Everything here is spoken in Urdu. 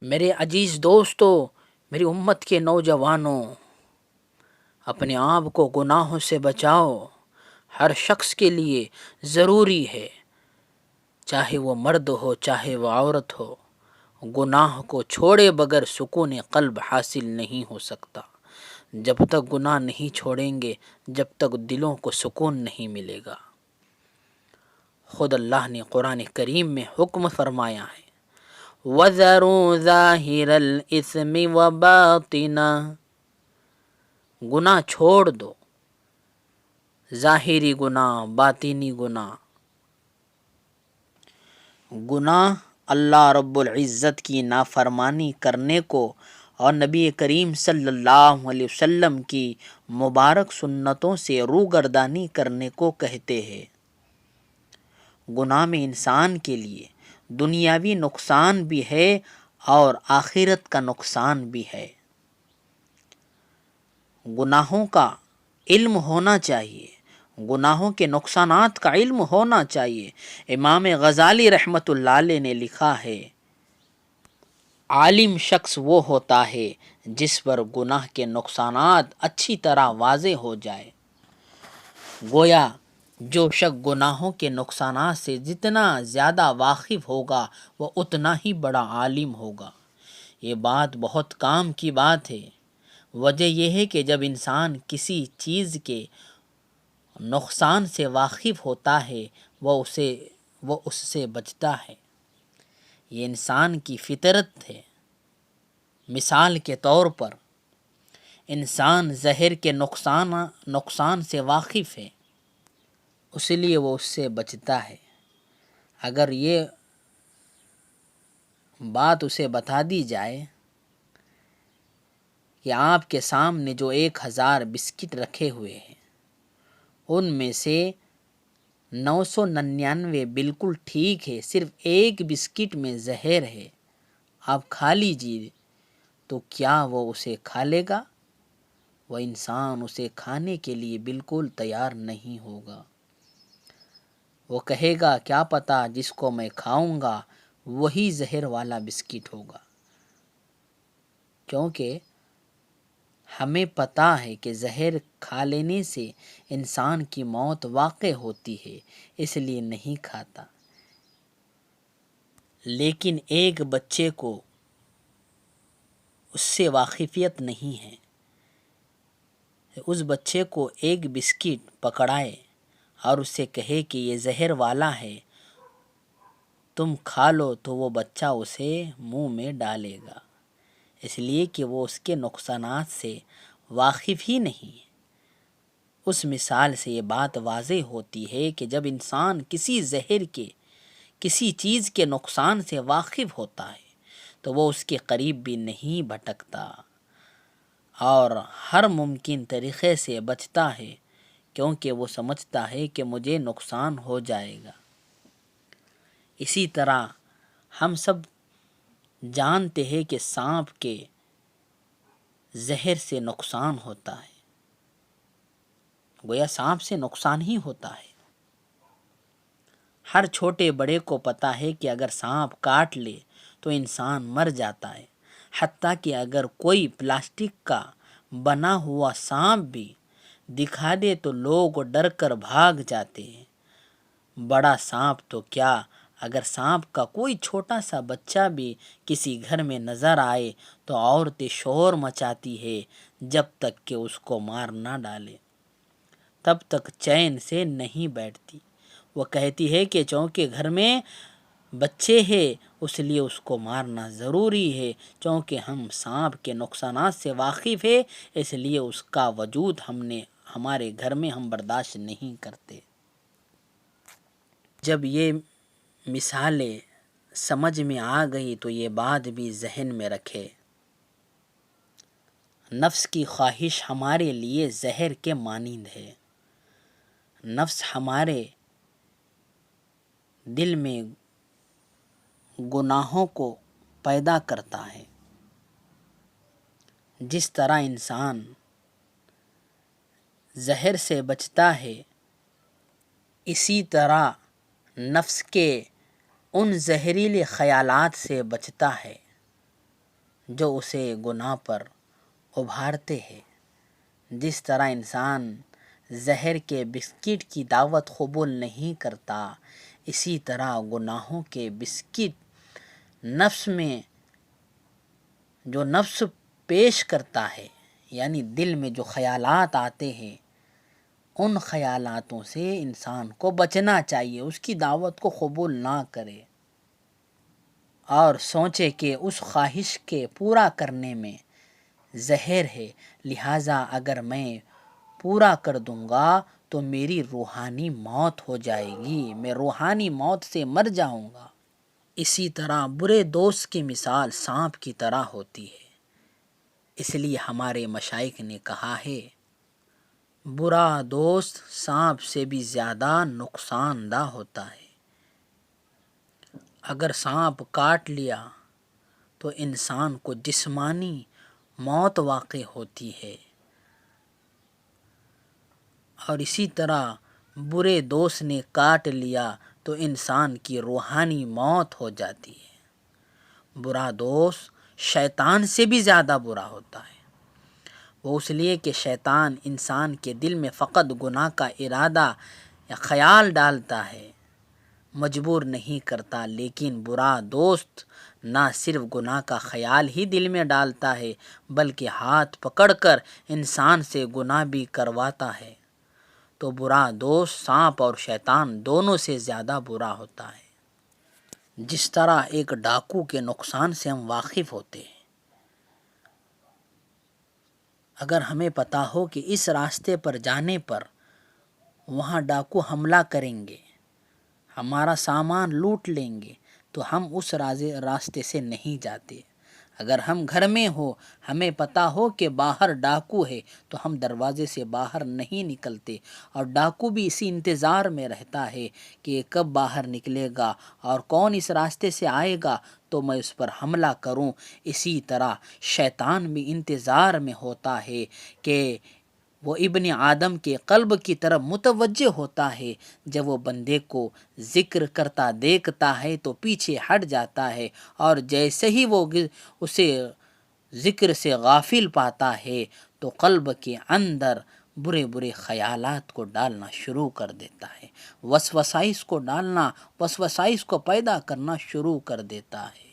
میرے عزیز دوستو، میری امت کے نوجوانوں، اپنے آپ کو گناہوں سے بچاؤ۔ ہر شخص کے لیے ضروری ہے، چاہے وہ مرد ہو چاہے وہ عورت ہو، گناہ کو چھوڑے بغیر سکون قلب حاصل نہیں ہو سکتا۔ جب تک گناہ نہیں چھوڑیں گے، جب تک دلوں کو سکون نہیں ملے گا۔ خود اللہ نے قرآن کریم میں حکم فرمایا ہے، وَذَرُوا ظَاهِرَ الْإِثْمِ وَبَاطِنَهُ، گناہ چھوڑ دو، ظاہری گناہ، باطنی گناہ۔ گناہ اللہ رب العزت کی نافرمانی کرنے کو اور نبی کریم صلی اللہ علیہ وسلم کی مبارک سنتوں سے روگردانی کرنے کو کہتے ہیں۔ گناہ میں انسان کے لیے دنیاوی نقصان بھی ہے اور آخرت کا نقصان بھی ہے۔ گناہوں کا علم ہونا چاہیے، گناہوں کے نقصانات کا علم ہونا چاہیے۔ امام غزالی رحمۃ اللہ علیہ نے لکھا ہے، عالم شخص وہ ہوتا ہے جس پر گناہ کے نقصانات اچھی طرح واضح ہو جائے۔ گویا جو شخص گناہوں کے نقصانات سے جتنا زیادہ واقف ہوگا وہ اتنا ہی بڑا عالم ہوگا۔ یہ بات بہت کام کی بات ہے۔ وجہ یہ ہے کہ جب انسان کسی چیز کے نقصان سے واقف ہوتا ہے وہ اس سے بچتا ہے۔ یہ انسان کی فطرت ہے۔ مثال کے طور پر انسان زہر کے نقصان سے واقف ہے، اس لیے وہ اس سے بچتا ہے۔ اگر یہ بات اسے بتا دی جائے کہ آپ کے سامنے جو 1000 بسکٹ رکھے ہوئے ہیں ان میں سے 999 بالکل ٹھیک ہے، صرف ایک بسکٹ میں زہر ہے، آپ کھا لیجیے، تو کیا وہ اسے کھا لے گا؟ وہ انسان اسے کھانے کے لیے بالکل تیار نہیں ہوگا۔ وہ کہے گا کیا پتہ جس کو میں کھاؤں گا وہی زہر والا بسکٹ ہوگا، کیونکہ ہمیں پتہ ہے کہ زہر کھا لینے سے انسان کی موت واقع ہوتی ہے، اس لیے نہیں کھاتا۔ لیکن ایک بچے کو اس سے واقفیت نہیں ہے، اس بچے کو ایک بسکٹ پکڑائے اور اس سے کہے کہ یہ زہر والا ہے، تم کھا لو، تو وہ بچہ اسے منہ میں ڈالے گا، اس لیے کہ وہ اس کے نقصانات سے واقف ہی نہیں ہے۔ اس مثال سے یہ بات واضح ہوتی ہے کہ جب انسان کسی چیز کے نقصان سے واقف ہوتا ہے تو وہ اس کے قریب بھی نہیں بھٹکتا اور ہر ممکن طریقے سے بچتا ہے، کیونکہ وہ سمجھتا ہے کہ مجھے نقصان ہو جائے گا۔ اسی طرح ہم سب جانتے ہیں کہ سانپ کے زہر سے نقصان ہوتا ہے، گویا سانپ سے نقصان ہی ہوتا ہے۔ ہر چھوٹے بڑے کو پتہ ہے کہ اگر سانپ کاٹ لے تو انسان مر جاتا ہے، حتیٰ کہ اگر کوئی پلاسٹک کا بنا ہوا سانپ بھی دکھا دے تو لوگ ڈر کر بھاگ جاتے ہیں۔ بڑا سانپ تو کیا، اگر سانپ کا کوئی چھوٹا سا بچہ بھی کسی گھر میں نظر آئے تو عورتیں شور مچاتی ہے، جب تک کہ اس کو مار نہ ڈالے تب تک چین سے نہیں بیٹھتی۔ وہ کہتی ہے کہ چونکہ گھر میں بچے ہیں اس لیے اس کو مارنا ضروری ہے، چونکہ ہم سانپ کے نقصانات سے واقف ہیں اس لیے اس کا وجود ہمارے گھر میں ہم برداشت نہیں کرتے۔ جب یہ مثالیں سمجھ میں آ گئی تو یہ بات بھی ذہن میں رکھے، نفس کی خواہش ہمارے لیے زہر کے مانند ہے۔ نفس ہمارے دل میں گناہوں کو پیدا کرتا ہے۔ جس طرح انسان زہر سے بچتا ہے، اسی طرح نفس کے ان زہریلے خیالات سے بچتا ہے۔ جو اسے گناہ پر ابھارتے ہیں۔ جس طرح انسان زہر کے بسکٹ کی دعوت قبول نہیں کرتا، اسی طرح گناہوں کے بسکٹ نفس میں جو نفس پیش کرتا ہے، یعنی دل میں جو خیالات آتے ہیں، ان خیالاتوں سے انسان کو بچنا چاہیے، اس کی دعوت کو قبول نہ کرے اور سوچے کہ اس خواہش کے پورا کرنے میں زہر ہے، لہٰذا اگر میں پورا کر دوں گا تو میری روحانی موت ہو جائے گی، میں روحانی موت سے مر جاؤں گا۔ اسی طرح برے دوست کی مثال سانپ کی طرح ہوتی ہے، اس لیے ہمارے مشائخ نے کہا ہے برا دوست سانپ سے بھی زیادہ نقصان دہ ہوتا ہے۔ اگر سانپ کاٹ لیا تو انسان کو جسمانی موت واقع ہوتی ہے، اور اسی طرح برے دوست نے کاٹ لیا تو انسان کی روحانی موت ہو جاتی ہے۔ برا دوست شیطان سے بھی زیادہ برا ہوتا ہے، وہ اس لیے کہ شیطان انسان کے دل میں فقط گناہ کا ارادہ یا خیال ڈالتا ہے، مجبور نہیں کرتا، لیکن برا دوست نہ صرف گناہ کا خیال ہی دل میں ڈالتا ہے بلکہ ہاتھ پکڑ کر انسان سے گناہ بھی کرواتا ہے۔ تو برا دوست سانپ اور شیطان دونوں سے زیادہ برا ہوتا ہے۔ جس طرح ایک ڈاکو کے نقصان سے ہم واقف ہوتے ہیں، اگر ہمیں پتہ ہو کہ اس راستے پر جانے پر وہاں ڈاکو حملہ کریں گے، ہمارا سامان لوٹ لیں گے، تو ہم اس راستے سے نہیں جاتے۔ اگر ہم گھر میں ہو، ہمیں پتہ ہو کہ باہر ڈاکو ہے، تو ہم دروازے سے باہر نہیں نکلتے، اور ڈاکو بھی اسی انتظار میں رہتا ہے کہ یہ کب باہر نکلے گا اور کون اس راستے سے آئے گا تو میں اس پر حملہ کروں۔ اسی طرح شیطان بھی انتظار میں ہوتا ہے کہ وہ ابن آدم کے قلب کی طرف متوجہ ہوتا ہے، جب وہ بندے کو ذکر کرتا دیکھتا ہے تو پیچھے ہٹ جاتا ہے، اور جیسے ہی وہ اسے ذکر سے غافل پاتا ہے تو قلب کے اندر برے برے خیالات کو ڈالنا شروع کر دیتا ہے، وسوسائش کو پیدا کرنا شروع کر دیتا ہے۔